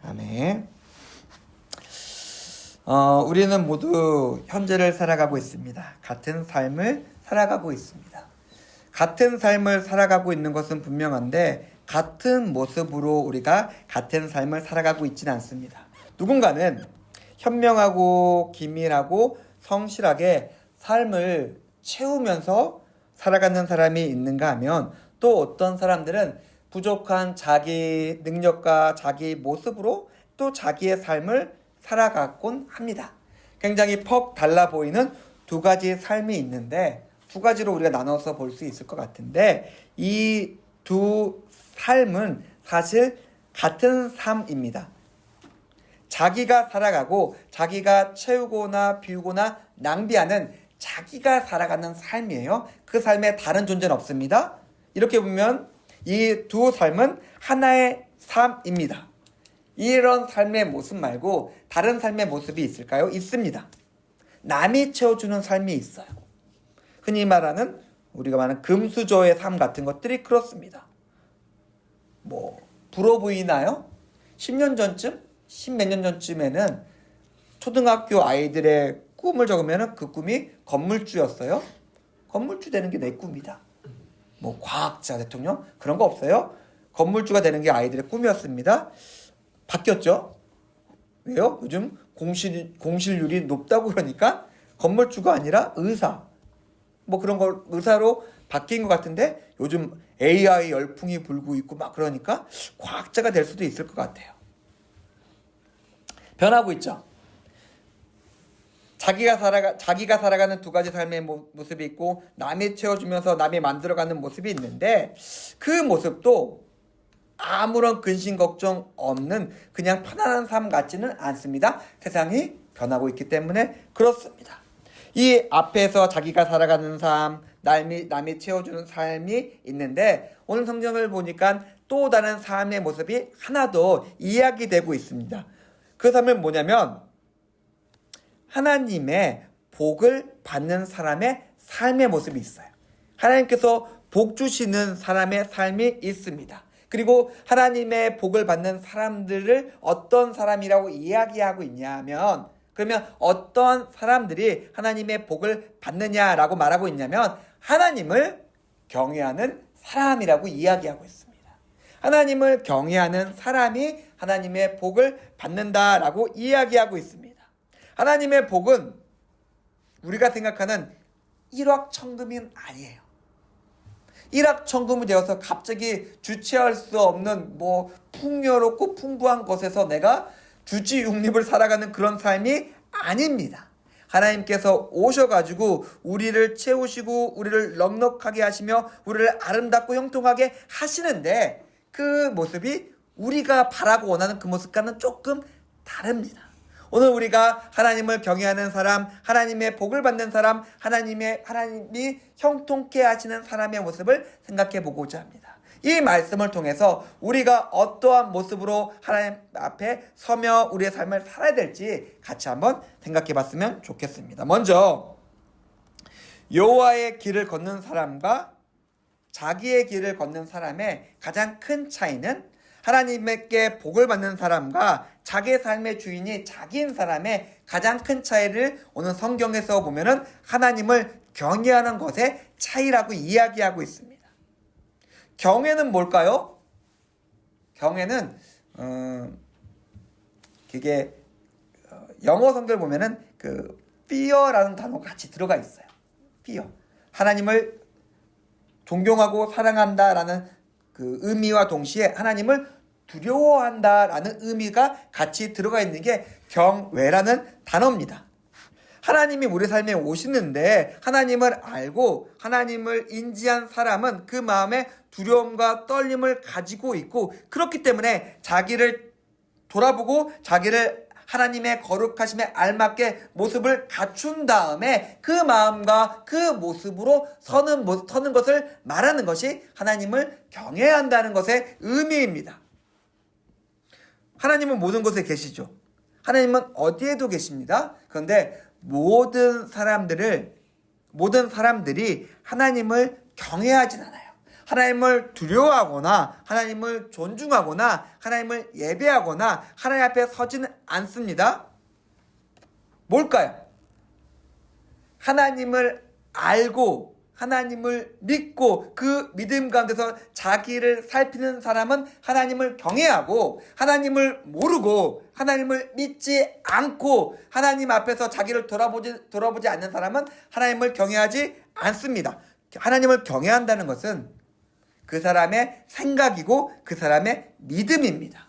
아멘. 우리는 모두 현재를 살아가고 있습니다. 같은 삶을 살아가고 있습니다. 같은 삶을 살아가고 있는 것은 분명한데 같은 모습으로 우리가 같은 삶을 살아가고 있지는 않습니다. 누군가는 현명하고 기민하고 성실하게 삶을 채우면서 살아가는 사람이 있는가 하면 또 어떤 사람들은 부족한 자기 능력과 자기 모습으로 또 자기의 삶을 살아가곤 합니다. 굉장히 퍽 달라 보이는 두 가지 삶이 있는데 두 가지로 우리가 나눠서 볼 수 있을 것 같은데 이 두 삶은 사실 같은 삶입니다. 자기가 살아가고 자기가 채우거나 비우거나 낭비하는 자기가 살아가는 삶이에요. 그 삶에 다른 존재는 없습니다. 이렇게 보면 이 두 삶은 하나의 삶입니다. 이런 삶의 모습 말고 다른 삶의 모습이 있을까요? 있습니다. 남이 채워주는 삶이 있어요. 흔히 말하는 우리가 말하는 금수저의 삶 같은 것들이 그렇습니다. 부러워 보이나요? 10년 전쯤? 10몇 년 전쯤에는 초등학교 아이들의 꿈을 적으면 그 꿈이 건물주였어요. 건물주 되는 게 내 꿈이다. 과학자, 대통령 그런 거 없어요. 건물주가 되는 게 아이들의 꿈이었습니다. 바뀌었죠. 왜요? 요즘 공실률이 높다고 그러니까 건물주가 아니라 의사 그런 걸 의사로 바뀐 것 같은데 요즘 AI 열풍이 불고 있고 그러니까 과학자가 될 수도 있을 것 같아요. 변하고 있죠. 자기가 살아가는 두 가지 삶의 모습이 있고 남이 채워주면서 남이 만들어가는 모습이 있는데 그 모습도 아무런 근심 걱정 없는 그냥 편안한 삶 같지는 않습니다. 세상이 변하고 있기 때문에 그렇습니다. 이 앞에서 자기가 살아가는 삶, 남이 채워주는 삶이 있는데 오늘 성경을 보니까 또 다른 삶의 모습이 하나 더 이야기되고 있습니다. 그 삶은 뭐냐면 하나님의 복을 받는 사람의 삶의 모습이 있어요. 하나님께서 복 주시는 사람의 삶이 있습니다. 그리고 하나님의 복을 받는 사람들을 어떤 사람이라고 이야기하고 있냐면 그러면 어떤 사람들이 하나님의 복을 받느냐라고 말하고 있냐면 하나님을 경외하는 사람이라고 이야기하고 있습니다. 하나님을 경외하는 사람이 하나님의 복을 받는다라고 이야기하고 있습니다. 하나님의 복은 우리가 생각하는 일확천금이 아니에요. 일확천금이 되어서 갑자기 주체할 수 없는 풍요롭고 풍부한 곳에서 내가 주지육립을 살아가는 그런 삶이 아닙니다. 하나님께서 오셔가지고 우리를 채우시고 우리를 넉넉하게 하시며 우리를 아름답고 형통하게 하시는데 그 모습이 우리가 바라고 원하는 그 모습과는 조금 다릅니다. 오늘 우리가 하나님을 경외하는 사람, 하나님의 복을 받는 사람, 하나님이 형통케 하시는 사람의 모습을 생각해 보고자 합니다. 이 말씀을 통해서 우리가 어떠한 모습으로 하나님 앞에 서며 우리의 삶을 살아야 될지 같이 한번 생각해 봤으면 좋겠습니다. 먼저 여호와의 길을 걷는 사람과 자기의 길을 걷는 사람의 가장 큰 차이는 하나님께 복을 받는 사람과 자기의 삶의 주인이 자기인 사람의 가장 큰 차이를 오늘 성경에서 보면은 하나님을 경외하는 것의 차이라고 이야기하고 있습니다. 경외는 뭘까요? 경외는 그게 영어 성경을 보면은 fear라는 단어가 같이 들어가 있어요. fear. 하나님을 존경하고 사랑한다라는 그 의미와 동시에 하나님을 두려워한다라는 의미가 같이 들어가 있는 게 경외라는 단어입니다. 하나님이 우리 삶에 오시는데 하나님을 알고 하나님을 인지한 사람은 그 마음에 두려움과 떨림을 가지고 있고 그렇기 때문에 자기를 돌아보고 자기를 하나님의 거룩하심에 알맞게 모습을 갖춘 다음에 그 마음과 그 모습으로 서는 것을 말하는 것이 하나님을 경외한다는 것의 의미입니다. 하나님은 모든 곳에 계시죠. 하나님은 어디에도 계십니다. 그런데 모든 사람들이 하나님을 경외하진 않아요. 하나님을 두려워하거나 하나님을 존중하거나 하나님을 예배하거나 하나님 앞에 서지는 않습니다. 뭘까요? 하나님을 알고 하나님을 믿고 그 믿음 가운데서 자기를 살피는 사람은 하나님을 경외하고, 하나님을 모르고 하나님을 믿지 않고 하나님 앞에서 자기를 돌아보지 않는 사람은 하나님을 경외하지 않습니다. 하나님을 경외한다는 것은 그 사람의 생각이고 그 사람의 믿음입니다.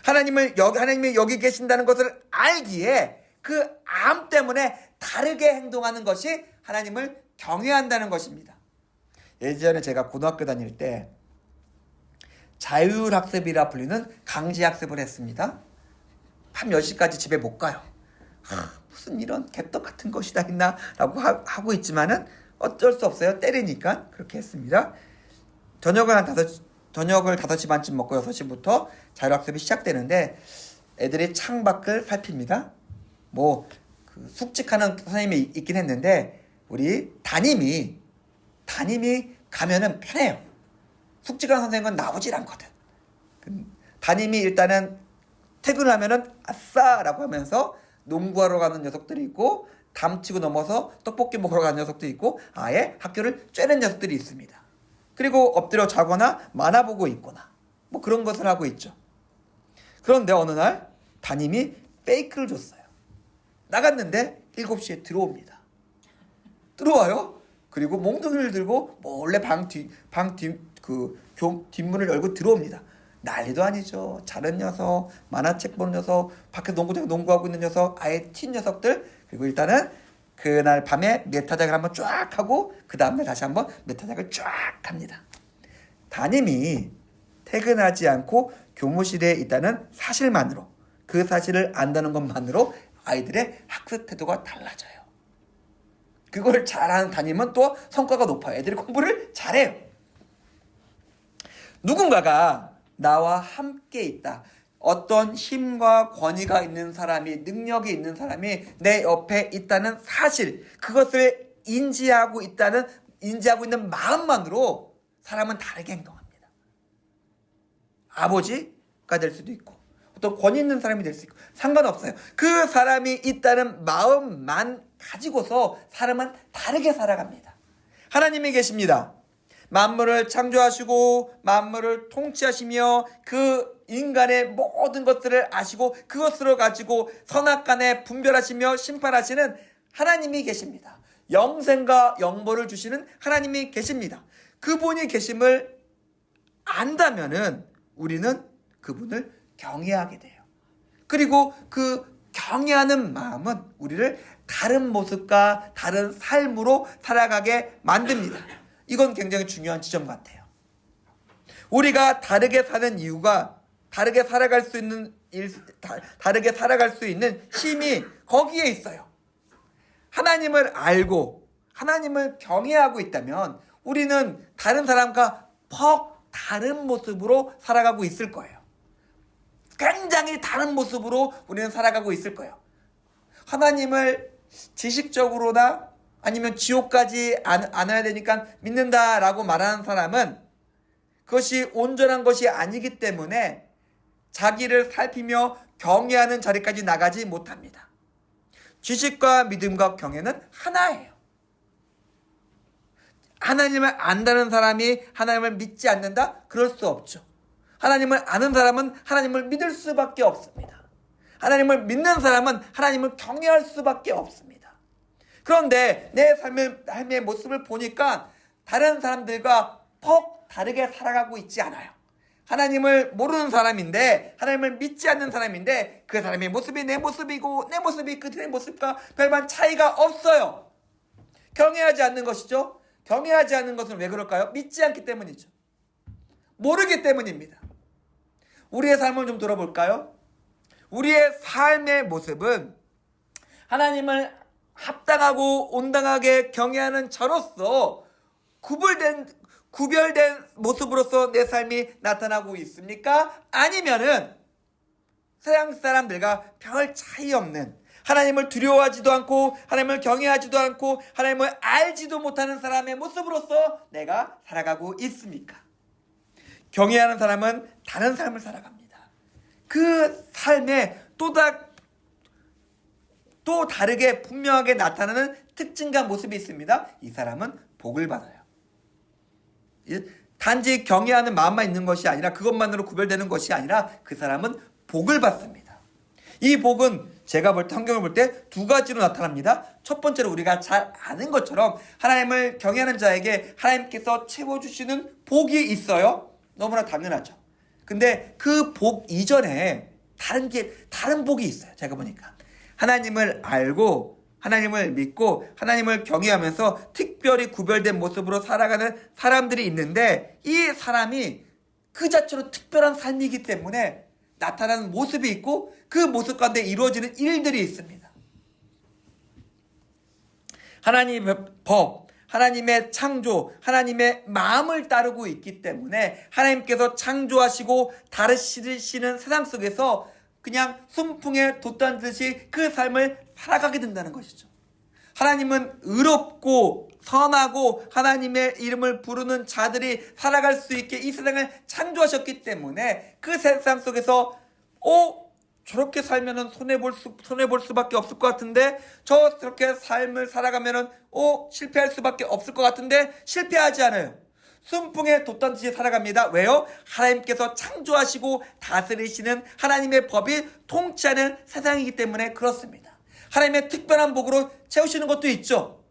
하나님이 여기 계신다는 것을 알기에 그 암 때문에 다르게 행동하는 것이 하나님을 경외한다는 것입니다. 예전에 제가 고등학교 다닐 때 자율학습이라 불리는 강제학습을 했습니다. 밤 10시까지 집에 못 가요. 무슨 이런 개떡 같은 것이 다 있나 라고 하고 있지만은 어쩔 수 없어요. 때리니까 그렇게 했습니다. 저녁을 5시 반쯤 먹고 6시부터 자율학습이 시작되는데 애들이 창밖을 살핍니다. 그 숙직하는 선생님이 있긴 했는데 우리 담임이 가면은 편해요. 숙직하는 선생님은 나오질 않거든. 담임이 일단은 퇴근을 하면은 아싸라고 하면서 농구하러 가는 녀석들이 있고, 담치고 넘어서 떡볶이 먹으러 가는 녀석들이 있고, 아예 학교를 쬐는 녀석들이 있습니다. 그리고 엎드려 자거나 만화 보고 있거나 그런 것을 하고 있죠. 그런데 어느 날 담임이 페이크를 줬어요. 나갔는데 7시에 들어옵니다. 들어와요. 그리고 몽둥이를 들고 몰래 뒷문을 열고 들어옵니다. 난리도 아니죠. 자는 녀석, 만화책 보는 녀석, 밖에 농구장에 농구하고 있는 녀석, 아예 튄 녀석들. 그리고 일단은 그날 밤에 메타작을 한번 쫙 하고 그 다음날 다시 한번 메타작을 쫙 합니다. 담임이 퇴근하지 않고 교무실에 있다는 사실만으로, 그 사실을 안다는 것만으로 아이들의 학습 태도가 달라져요. 그걸 잘하는 담임은 또 성과가 높아요. 애들이 공부를 잘해요. 누군가가 나와 함께 있다. 어떤 힘과 권위가 있는 사람이, 능력이 있는 사람이 내 옆에 있다는 사실, 그것을 인지하고 있는 마음만으로 사람은 다르게 행동합니다. 아버지가 될 수도 있고, 어떤 권위 있는 사람이 될 수 있고, 상관없어요. 그 사람이 있다는 마음만 가지고서 사람은 다르게 살아갑니다. 하나님이 계십니다. 만물을 창조하시고 만물을 통치하시며 그 인간의 모든 것들을 아시고 그것으로 가지고 선악간에 분별하시며 심판하시는 하나님이 계십니다. 영생과 영벌을 주시는 하나님이 계십니다. 그분이 계심을 안다면은 우리는 그분을 경외하게 돼요. 그리고 그 경외하는 마음은 우리를 다른 모습과 다른 삶으로 살아가게 만듭니다. 이건 굉장히 중요한 지점 같아요. 우리가 다르게 사는 이유가 다르게 살아갈 수 있는 힘이 거기에 있어요. 하나님을 알고 하나님을 경외하고 있다면 우리는 다른 사람과 다른 모습으로 살아가고 있을 거예요. 굉장히 다른 모습으로 우리는 살아가고 있을 거예요. 하나님을 지식적으로나 아니면 지옥까지 안 와야 되니까 믿는다라고 말하는 사람은 그것이 온전한 것이 아니기 때문에 자기를 살피며 경외하는 자리까지 나가지 못합니다. 지식과 믿음과 경외는 하나예요. 하나님을 안다는 사람이 하나님을 믿지 않는다? 그럴 수 없죠. 하나님을 아는 사람은 하나님을 믿을 수밖에 없습니다. 하나님을 믿는 사람은 하나님을 경외할 수밖에 없습니다. 그런데 내 삶의 모습을 보니까 다른 사람들과 다르게 살아가고 있지 않아요. 하나님을 모르는 사람인데, 하나님을 믿지 않는 사람인데 그 사람의 모습이 내 모습이고 내 모습이 그들의 모습과 별반 차이가 없어요. 경외하지 않는 것이죠. 경외하지 않는 것은 왜 그럴까요? 믿지 않기 때문이죠. 모르기 때문입니다. 우리의 삶을 좀 돌아볼까요? 우리의 삶의 모습은 하나님을 합당하고 온당하게 경외하는 저로서 구별된 모습으로서 내 삶이 나타나고 있습니까? 아니면은 세상 사람들과 별 차이 없는 하나님을 두려워하지도 않고 하나님을 경외하지도 않고 하나님을 알지도 못하는 사람의 모습으로서 내가 살아가고 있습니까? 경외하는 사람은 다른 삶을 살아갑니다. 그 삶에 또 다르게 분명하게 나타나는 특징과 모습이 있습니다. 이 사람은 복을 받아요. 단지 경외하는 마음만 있는 것이 아니라, 그것만으로 구별되는 것이 아니라 그 사람은 복을 받습니다. 이 복은 제가 볼 때, 성경을 볼 때 두 가지로 나타납니다. 첫 번째로 우리가 잘 아는 것처럼 하나님을 경외하는 자에게 하나님께서 채워주시는 복이 있어요. 너무나 당연하죠. 근데 그 복 이전에 다른 복이 있어요. 제가 보니까 하나님을 알고 하나님을 믿고 하나님을 경외하면서 특별히 구별된 모습으로 살아가는 사람들이 있는데, 이 사람이 그 자체로 특별한 삶이기 때문에 나타나는 모습이 있고 그 모습 가운데 이루어지는 일들이 있습니다. 하나님의 법, 하나님의 창조, 하나님의 마음을 따르고 있기 때문에 하나님께서 창조하시고 다루시는 세상 속에서 그냥 순풍에 돛단 듯이 그 삶을 살아가게 된다는 것이죠. 하나님은 의롭고 선하고 하나님의 이름을 부르는 자들이 살아갈 수 있게 이 세상을 창조하셨기 때문에 그 세상 속에서 저렇게 살면은 손해볼 수밖에 없을 것 같은데, 저렇게 삶을 살아가면은 실패할 수밖에 없을 것 같은데 실패하지 않아요. 순풍에 돛단 듯이 살아갑니다. 왜요? 하나님께서 창조하시고 다스리시는 하나님의 법이 통치하는 세상이기 때문에 그렇습니다. 하나님의 특별한 복으로 채우시는 것도 있죠.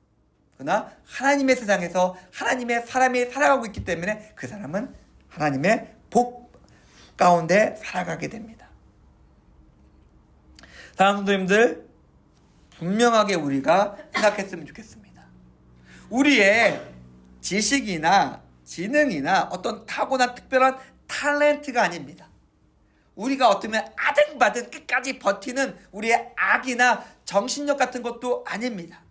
그러나 하나님의 세상에서 하나님의 사람이 살아가고 있기 때문에 그 사람은 하나님의 복 가운데 살아가게 됩니다. 사랑하는 성도님들, 분명하게 우리가 생각했으면 좋겠습니다. 우리의 지식이나 지능이나 어떤 타고난 특별한 탤런트가 아닙니다. 우리가 어쩌면 아등바등 끝까지 버티는 우리의 악이나 정신력 같은 것도 아닙니다.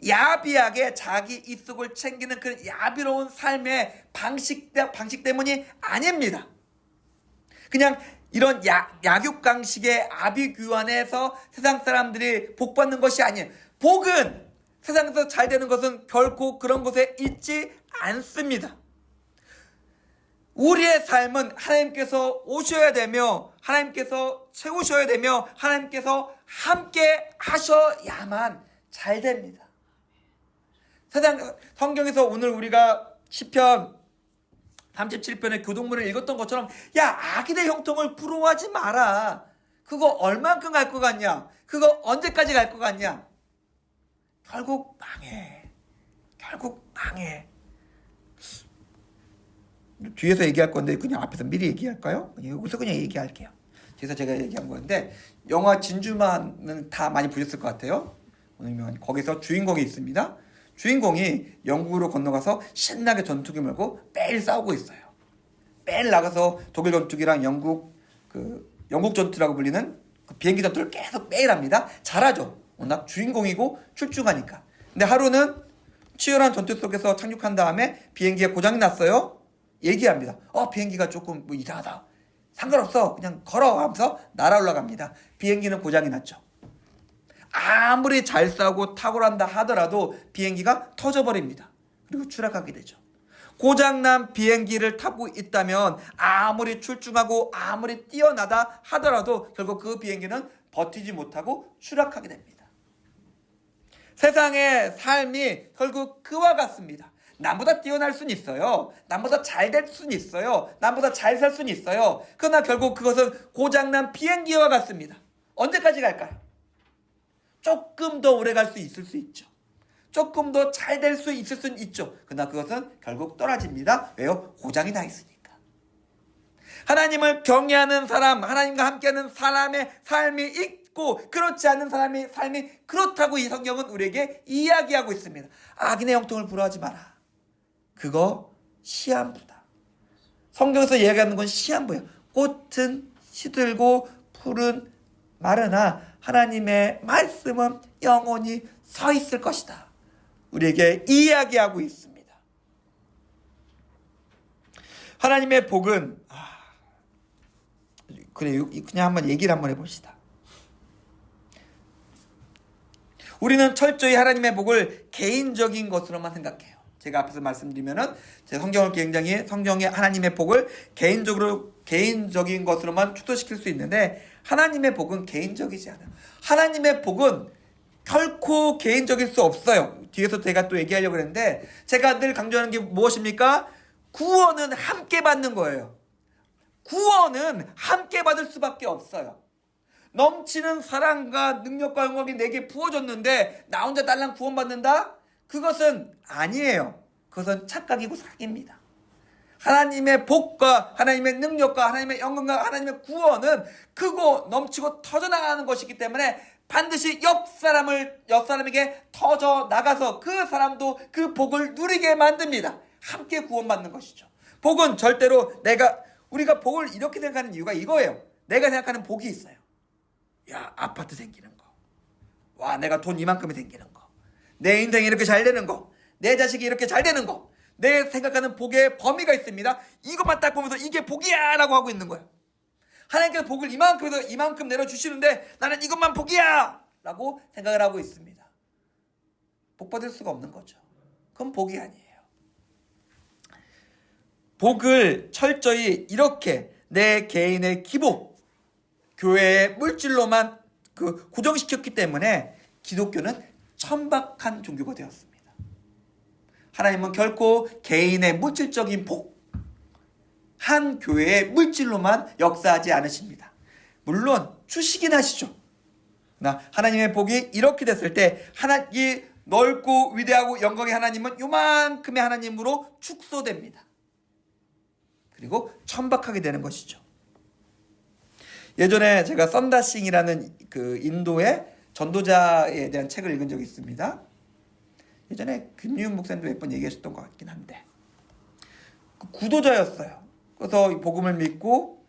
야비하게 자기 이속을 챙기는 그 야비로운 삶의 방식 때문이 아닙니다. 그냥 이런 약육강식의 아비규환에서 세상 사람들이 복받는 것이 아니에요. 복은 세상에서 잘 되는 것은 결코 그런 곳에 있지 않습니다. 우리의 삶은 하나님께서 오셔야 되며 하나님께서 채우셔야 되며 하나님께서 함께 하셔야만 잘 됩니다. 성경에서 오늘 우리가 시편 37편의 교동문을 읽었던 것처럼, 야, 아기의 형통을 부러워하지 마라. 그거 얼만큼 갈 것 같냐? 그거 언제까지 갈 것 같냐? 결국 망해. 뒤에서 얘기할 건데 그냥 앞에서 미리 얘기할까요? 여기서 그냥 얘기할게요. 뒤에서 제가 얘기한 건데, 영화 진주만은 다 많이 보셨을 것 같아요. 오늘 거기서 주인공이 있습니다. 주인공이 영국으로 건너가서 신나게 전투기 몰고 매일 싸우고 있어요. 매일 나가서 독일 전투기랑 영국 전투라고 불리는 그 비행기 전투를 계속 매일 합니다. 잘하죠. 워낙 주인공이고 출중하니까. 근데 하루는 치열한 전투 속에서 착륙한 다음에 비행기에 고장이 났어요. 얘기합니다. 비행기가 조금 이상하다. 상관없어. 그냥 걸어 하면서 날아 올라갑니다. 비행기는 고장이 났죠. 아무리 잘 싸우고 탁월한다 하더라도 비행기가 터져버립니다. 그리고 추락하게 되죠. 고장난 비행기를 타고 있다면 아무리 출중하고 아무리 뛰어나다 하더라도 결국 그 비행기는 버티지 못하고 추락하게 됩니다. 세상의 삶이 결국 그와 같습니다. 남보다 뛰어날 수는 있어요. 남보다 잘 될 수는 있어요. 남보다 잘 살 수는 있어요. 그러나 결국 그것은 고장난 비행기와 같습니다. 언제까지 갈까요? 조금 더 오래 갈 수 있을 수 있죠. 조금 더 잘 될 수 있을 수는 있죠. 그러나 그것은 결국 떨어집니다. 왜요? 고장이 나 있으니까. 하나님을 경외하는 사람, 하나님과 함께하는 사람의 삶이 있고 그렇지 않은 사람의 삶이 그렇다고 이 성경은 우리에게 이야기하고 있습니다. 악인의 형통을 부러워하지 마라. 그거 시한부다. 성경에서 이야기하는 건 시한부예요. 꽃은 시들고 풀은 마르나 하나님의 말씀은 영원히 서 있을 것이다. 우리에게 이야기하고 있습니다. 하나님의 복은 그냥 한번 얘기를 한번 해봅시다. 우리는 철저히 하나님의 복을 개인적인 것으로만 생각해요. 제가 앞에서 말씀드리면은 제 성경을 굉장히 성경의 하나님의 복을 개인적인 것으로만 축소시킬 수 있는데 하나님의 복은 개인적이지 않아요. 하나님의 복은 결코 개인적일 수 없어요. 뒤에서 제가 또 얘기하려고 했는데 제가 늘 강조하는 게 무엇입니까? 구원은 함께 받는 거예요. 구원은 함께 받을 수밖에 없어요. 넘치는 사랑과 능력과 영광이 내게 부어졌는데 나 혼자 딸랑 구원받는다? 그것은 아니에요. 그것은 착각이고 사기입니다. 하나님의 복과 하나님의 능력과 하나님의 영광과 하나님의 구원은 크고 넘치고 터져나가는 것이기 때문에 반드시 옆 사람에게 터져 나가서 그 사람도 그 복을 누리게 만듭니다. 함께 구원받는 것이죠. 복은 절대로 우리가 복을 이렇게 생각하는 이유가 이거예요. 내가 생각하는 복이 있어요. 야, 아파트 생기는 거. 와, 내가 돈 이만큼이 생기는 거. 내 인생이 이렇게 잘 되는 거. 내 자식이 이렇게 잘 되는 거. 내 생각하는 복의 범위가 있습니다. 이것만 딱 보면서 이게 복이야 라고 하고 있는 거예요. 하나님께서 복을 이만큼에서 이만큼 내려주시는데 나는 이것만 복이야 라고 생각을 하고 있습니다. 복 받을 수가 없는 거죠. 그건 복이 아니에요. 복을 철저히 이렇게 내 개인의 기복, 교회의 물질로만 고정시켰기 때문에 기독교는 천박한 종교가 되었습니다. 하나님은 결코 개인의 물질적인 복, 한 교회의 물질로만 역사하지 않으십니다. 물론 주시긴 하시죠. 그러나 하나님의 복이 이렇게 됐을 때 이 넓고 위대하고 영광의 하나님은 요만큼의 하나님으로 축소됩니다. 그리고 천박하게 되는 것이죠. 예전에 제가 썬다싱이라는 그 인도의 전도자에 대한 책을 읽은 적이 있습니다. 예전에 김유은 목사님도 몇 번 얘기하셨던 것 같긴 한데 구도자였어요. 그래서 복음을 믿고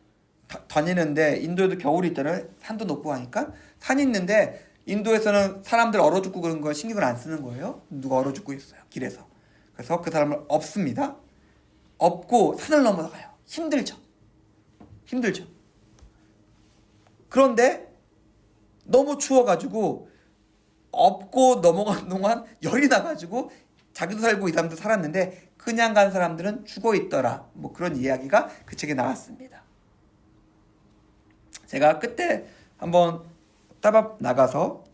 다니는데 인도에도 겨울이 있잖아요. 산도 높고 하니까 산이 있는데 인도에서는 사람들 얼어 죽고 그런 거 신경을 안 쓰는 거예요. 누가 얼어 죽고 있어요. 길에서. 그래서 그 사람을 업습니다. 업고 산을 넘어가요. 힘들죠. 그런데 너무 추워가지고 업고 넘어간 동안 열이 나가지고 자기도 살고 이 사람도 살았는데 그냥 간 사람들은 죽어 있더라. 뭐 그런 이야기가 그 책에 나왔습니다. 제가 그때 한번 따밥 나가서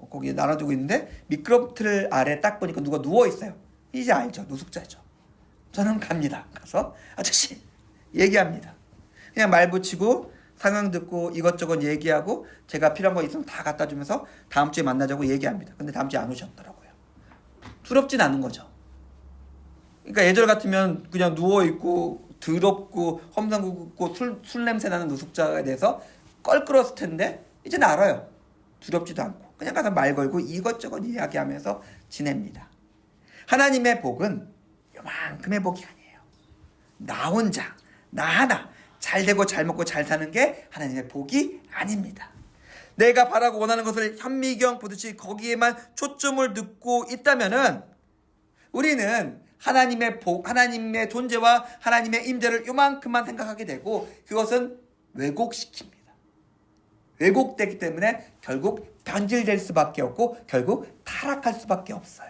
거기 나눠두고 있는데 미끄럼틀 아래 딱 보니까 누가 누워 있어요. 이제 알죠. 노숙자죠. 저는 갑니다. 가서 아저씨 얘기합니다. 그냥 말 붙이고 상황 듣고 이것저것 얘기하고 제가 필요한 거 있으면 다 갖다 주면서 다음 주에 만나자고 얘기합니다. 근데 다음 주에 안 오셨더라고요. 두렵진 않은 거죠. 그러니까 예전 같으면 그냥 누워있고 더럽고 험상궂고 술 냄새 나는 노숙자에 대해서 껄끄러웠을 텐데 이제는 알아요. 두렵지도 않고 그냥 가서 말 걸고 이것저것 이야기하면서 지냅니다. 하나님의 복은 요만큼의 복이 아니에요. 나 혼자 나 하나 잘 되고 잘 먹고 잘 사는 게 하나님의 복이 아닙니다. 내가 바라고 원하는 것을 현미경 보듯이 거기에만 초점을 두고 있다면은 우리는 하나님의 복, 하나님의 존재와 하나님의 임재를 요만큼만 생각하게 되고 그것은 왜곡시킵니다. 왜곡되기 때문에 결국 변질될 수밖에 없고 결국 타락할 수밖에 없어요.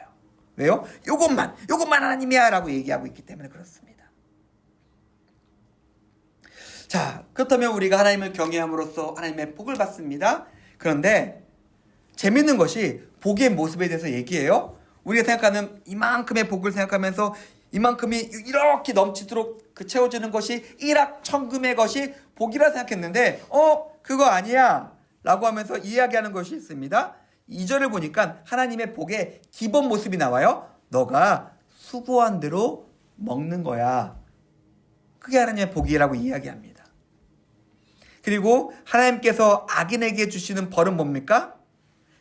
왜요? 요것만 하나님이야 라고 얘기하고 있기 때문에 그렇습니다. 자, 그렇다면 우리가 하나님을 경외함으로써 하나님의 복을 받습니다. 그런데 재밌는 것이 복의 모습에 대해서 얘기해요. 우리가 생각하는 이만큼의 복을 생각하면서 이만큼이 이렇게 넘치도록 채워지는 것이 일확천금의 것이 복이라 생각했는데 그거 아니야 라고 하면서 이야기하는 것이 있습니다. 2절을 보니까 하나님의 복의 기본 모습이 나와요. 너가 수고한 대로 먹는 거야. 그게 하나님의 복이라고 이야기합니다. 그리고 하나님께서 악인에게 주시는 벌은 뭡니까?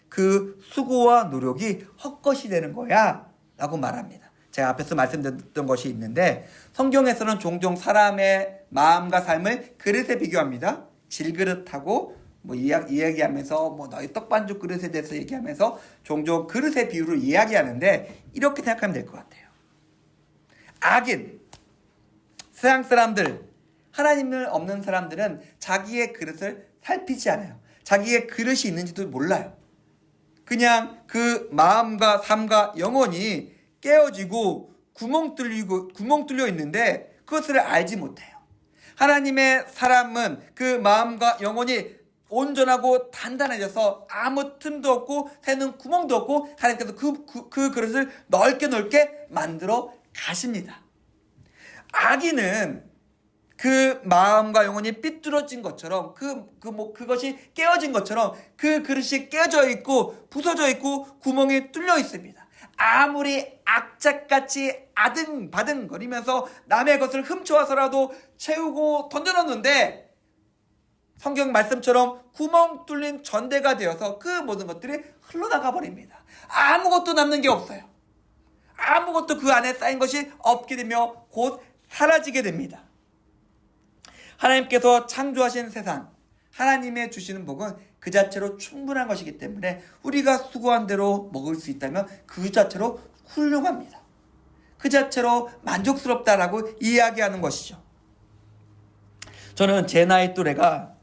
그 수고와 노력이 헛것이 되는 거야 라고 말합니다. 제가 앞에서 말씀드렸던 것이 있는데 성경에서는 종종 사람의 마음과 삶을 그릇에 비교합니다. 질그릇하고 이야기하면서 너희 떡반죽 그릇에 대해서 얘기하면서 종종 그릇의 비유로 이야기하는데 이렇게 생각하면 될 것 같아요. 악인, 세상 사람들, 하나님을 없는 사람들은 자기의 그릇을 살피지 않아요. 자기의 그릇이 있는지도 몰라요. 그냥 그 마음과 삶과 영혼이 깨어지고 구멍 뚫려 있는데 그것을 알지 못해요. 하나님의 사람은 그 마음과 영혼이 온전하고 단단해져서 아무 틈도 없고 새는 구멍도 없고 하나님께서 그 그릇을 넓게 만들어 가십니다. 악인은 그 마음과 영혼이 삐뚤어진 것처럼 그것이 깨어진 것처럼 그 그릇이 깨져 있고 부서져 있고 구멍이 뚫려 있습니다. 아무리 악착같이 아등바등거리면서 남의 것을 훔쳐와서라도 채우고 던져놓는데 성경 말씀처럼 구멍 뚫린 전대가 되어서 그 모든 것들이 흘러나가 버립니다. 아무것도 남는 게 없어요. 아무것도 그 안에 쌓인 것이 없게 되며 곧 사라지게 됩니다. 하나님께서 창조하신 세상, 하나님의 주시는 복은 그 자체로 충분한 것이기 때문에 우리가 수고한 대로 먹을 수 있다면 그 자체로 훌륭합니다. 그 자체로 만족스럽다라고 이야기하는 것이죠. 저는 제 나이 또래가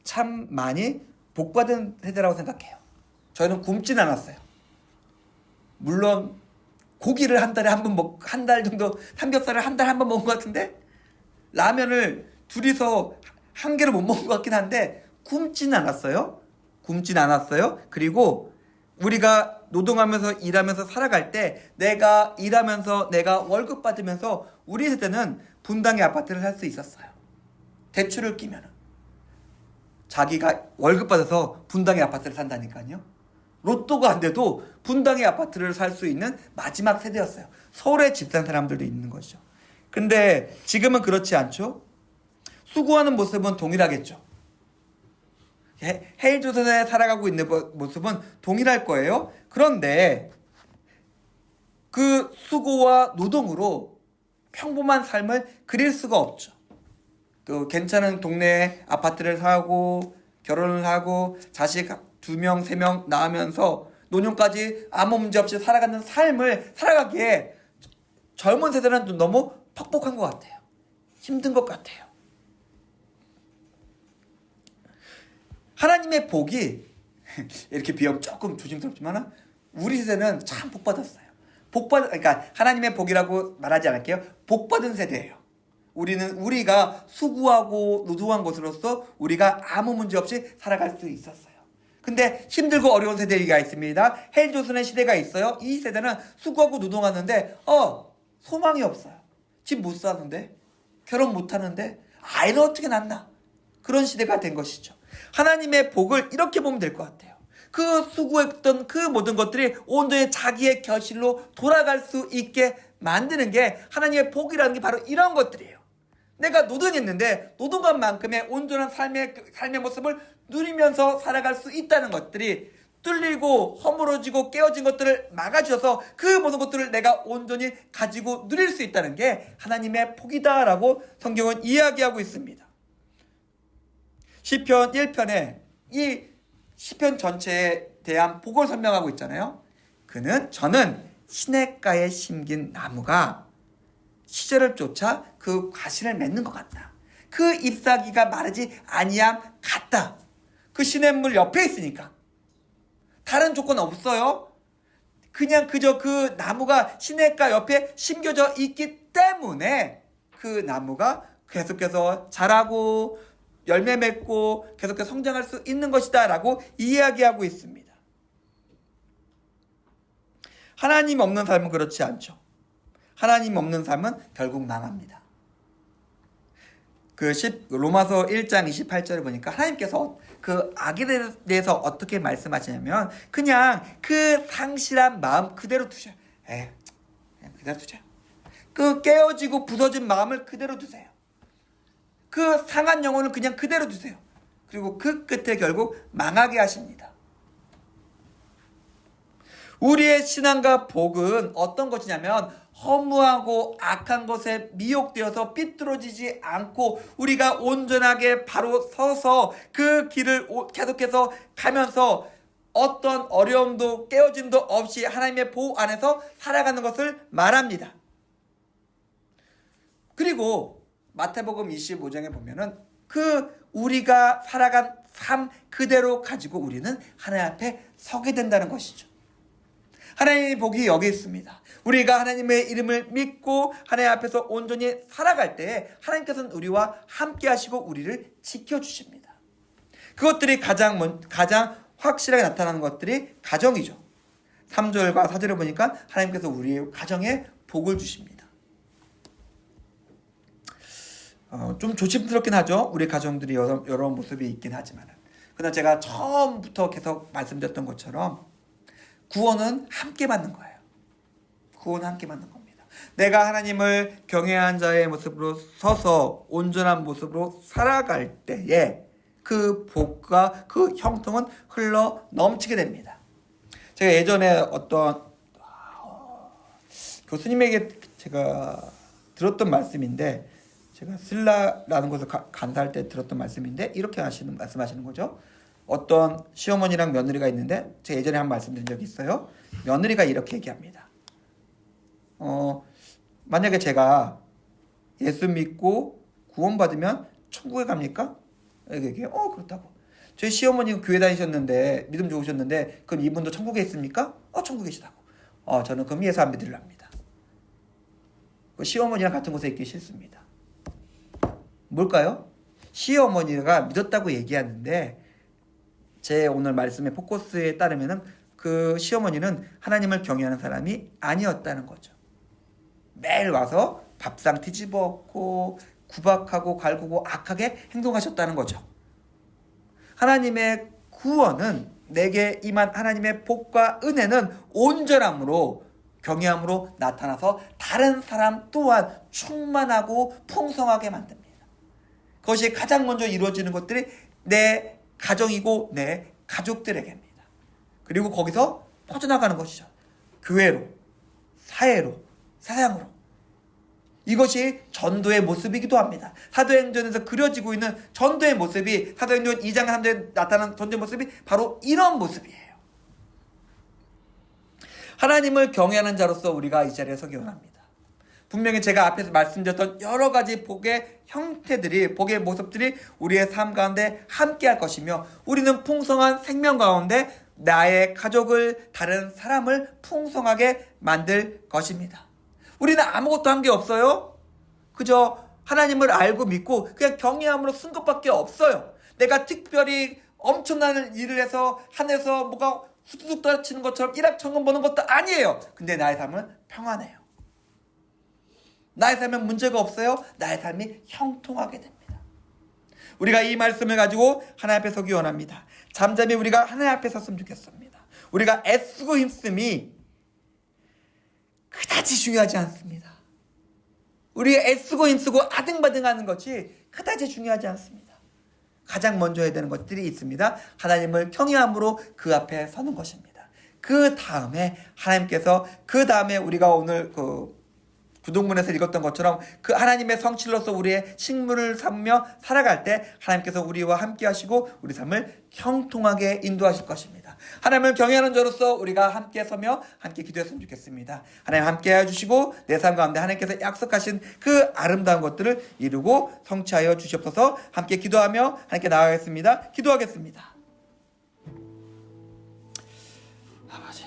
참 많이 복받은 세대라고 생각해요. 저희는 굶진 않았어요. 물론 고기를 한 달에 한 달 정도, 삼겹살을 한 달에 한 번 먹은 것 같은데 라면을 둘이서 한 개를 못 먹은 것 같긴 한데 굶진 않았어요. 그리고 우리가 노동하면서 일하면서 살아갈 때 내가 일하면서 내가 월급 받으면서 우리 세대는 분당의 아파트를 살 수 있었어요. 대출을 끼면 자기가 월급 받아서 분당의 아파트를 산다니까요. 로또가 안 돼도 분당의 아파트를 살 수 있는 마지막 세대였어요. 서울에 집 산 사람들도 있는 거죠. 근데 지금은 그렇지 않죠. 수고하는 모습은 동일하겠죠. 헬조선에 살아가고 있는 모습은 동일할 거예요. 그런데 그 수고와 노동으로 평범한 삶을 그릴 수가 없죠. 또 괜찮은 동네에 아파트를 사고 결혼을 하고 자식 2명, 3명 낳으면서 노년까지 아무 문제 없이 살아가는 삶을 살아가기에 젊은 세대는 좀 너무 퍽퍽한 것 같아요. 힘든 것 같아요. 하나님의 복이 이렇게 비하면 조금 조심스럽지만 우리 세대는 참 복받았어요. 그러니까 하나님의 복이라고 말하지 않을게요. 복받은 세대예요. 우리가 수고하고 노동한 것으로서 우리가 아무 문제 없이 살아갈 수 있었어요. 근데 힘들고 어려운 세대가 있습니다. 헬조선의 시대가 있어요. 이 세대는 수고하고 노동하는데 소망이 없어요. 집 못 사는데, 결혼 못 하는데, 아이는 어떻게 낳나? 그런 시대가 된 것이죠. 하나님의 복을 이렇게 보면 될 것 같아요. 그 수고했던 그 모든 것들이 온전히 자기의 결실로 돌아갈 수 있게 만드는 게 하나님의 복이라는 게 바로 이런 것들이에요. 내가 노동했는데 노동한만큼의 온전한 삶의 모습을 누리면서 살아갈 수 있다는 것들이 뚫리고 허물어지고 깨어진 것들을 막아주셔서 그 모든 것들을 내가 온전히 가지고 누릴 수 있다는 게 하나님의 복이다라고 성경은 이야기하고 있습니다. 시편 1편에 이 시편 전체에 대한 복을 설명하고 있잖아요. 저는 시냇가에 심긴 나무가 시절을 쫓아 그 과실을 맺는 것 같다. 그 잎사귀가 마르지 아니함 같다. 그 시냇물 옆에 있으니까. 다른 조건 없어요. 그저 그 나무가 시냇가 옆에 심겨져 있기 때문에 그 나무가 계속해서 자라고 열매 맺고 계속해서 성장할 수 있는 것이다 라고 이야기하고 있습니다. 하나님 없는 삶은 그렇지 않죠. 하나님 없는 삶은 결국 망합니다. 로마서 1장 28절을 보니까 하나님께서 그 악에 대해서 어떻게 말씀하시냐면 그냥 그 상실한 마음 그대로 두셔요. 그냥 그대로 두세요. 그 깨어지고 부서진 마음을 그대로 두세요. 그 상한 영혼을 그냥 그대로 두세요. 그리고 그 끝에 결국 망하게 하십니다. 우리의 신앙과 복은 어떤 것이냐면 허무하고 악한 것에 미혹되어서 삐뚤어지지 않고 우리가 온전하게 바로 서서 그 길을 계속해서 가면서 어떤 어려움도 깨어짐도 없이 하나님의 보호 안에서 살아가는 것을 말합니다. 그리고 마태복음 25장에 보면은 우리가 살아간 삶 그대로 가지고 우리는 하나님 앞에 서게 된다는 것이죠. 하나님의 복이 여기 있습니다. 우리가 하나님의 이름을 믿고 하나님 앞에서 온전히 살아갈 때 하나님께서는 우리와 함께 하시고 우리를 지켜주십니다. 그것들이 가장 확실하게 나타나는 것들이 가정이죠. 3절과 4절을 보니까 하나님께서 우리의 가정에 복을 주십니다. 좀 조심스럽긴 하죠. 우리 가정들이 여러 모습이 있긴 하지만, 그러나 제가 처음부터 계속 말씀드렸던 것처럼 구원은 함께 받는 거예요. 구원은 함께 받는 겁니다. 내가 하나님을 경외한 자의 모습으로 서서 온전한 모습으로 살아갈 때에 그 복과 그 형통은 흘러 넘치게 됩니다. 제가 예전에 어떤 교수님에게 제가 들었던 말씀인데, 제가 신라라는 곳을 간다할 때 들었던 말씀인데, 이렇게 말씀하시는 거죠. 어떤 시어머니랑 며느리가 있는데, 제가 예전에 한 말씀드린 적이 있어요. 며느리가 이렇게 얘기합니다. 만약에 제가 예수 믿고 구원받으면 천국에 갑니까? 이렇게 얘기해요. 그렇다고. 저희 시어머니가 교회 다니셨는데 믿음 좋으셨는데, 그럼 이분도 천국에 있습니까? 천국에 계시다고. 저는 그럼 예수 안 믿으랍니다. 시어머니랑 같은 곳에 있기 싫습니다. 뭘까요? 시어머니가 믿었다고 얘기하는데, 제 오늘 말씀의 포커스에 따르면은 그 시어머니는 하나님을 경외하는 사람이 아니었다는 거죠. 매일 와서 밥상 뒤집어 엎고 구박하고 갈구고 악하게 행동하셨다는 거죠. 하나님의 구원은, 내게 임한 하나님의 복과 은혜는 온전함으로, 경외함으로 나타나서 다른 사람 또한 충만하고 풍성하게 만듭니다. 그것이 가장 먼저 이루어지는 것들이 내 가정이고 내 가족들에게입니다. 그리고 거기서 퍼져나가는 것이죠. 교회로, 사회로, 세상으로. 이것이 전도의 모습이기도 합니다. 사도행전에서 그려지고 있는 전도의 모습이, 사도행전 2장 3절에 나타난 전도의 모습이 바로 이런 모습이에요. 하나님을 경외하는 자로서 우리가 이 자리에 서기 원합니다. 분명히 제가 앞에서 말씀드렸던 여러 가지 복의 형태들이, 복의 모습들이 우리의 삶 가운데 함께 할 것이며, 우리는 풍성한 생명 가운데 나의 가족을, 다른 사람을 풍성하게 만들 것입니다. 우리는 아무것도 한 게 없어요. 그저 하나님을 알고 믿고 그냥 경외함으로 쓴 것밖에 없어요. 내가 특별히 엄청난 일을 해서 하늘에서 뭐가 후두둑 떨어지는 것처럼 일확천금 보는 것도 아니에요. 근데 나의 삶은 평안해요. 나의 삶은 문제가 없어요. 나의 삶이 형통하게 됩니다. 우리가 이 말씀을 가지고 하나님 앞에 서기 원합니다. 잠잠히 우리가 하나님 앞에 섰으면 좋겠습니다. 우리가 애쓰고 힘쓰이 그다지 중요하지 않습니다. 우리가 애쓰고 힘쓰고 아등바등하는 것이 그다지 중요하지 않습니다. 가장 먼저 해야 되는 것들이 있습니다. 하나님을 경외함으로 그 앞에 서는 것입니다. 그 다음에 하나님께서, 그 다음에 우리가 오늘 부동문에서 읽었던 것처럼 그 하나님의 성실로서 우리의 식물을 삼며 살아갈 때 하나님께서 우리와 함께 하시고 우리 삶을 형통하게 인도하실 것입니다. 하나님을 경외하는 자로서 우리가 함께 서며 함께 기도했으면 좋겠습니다. 하나님 함께 해주시고 내 삶 가운데 하나님께서 약속하신 그 아름다운 것들을 이루고 성취하여 주시옵소서. 함께 기도하며 하나님께 나아가겠습니다. 기도하겠습니다. 아버지,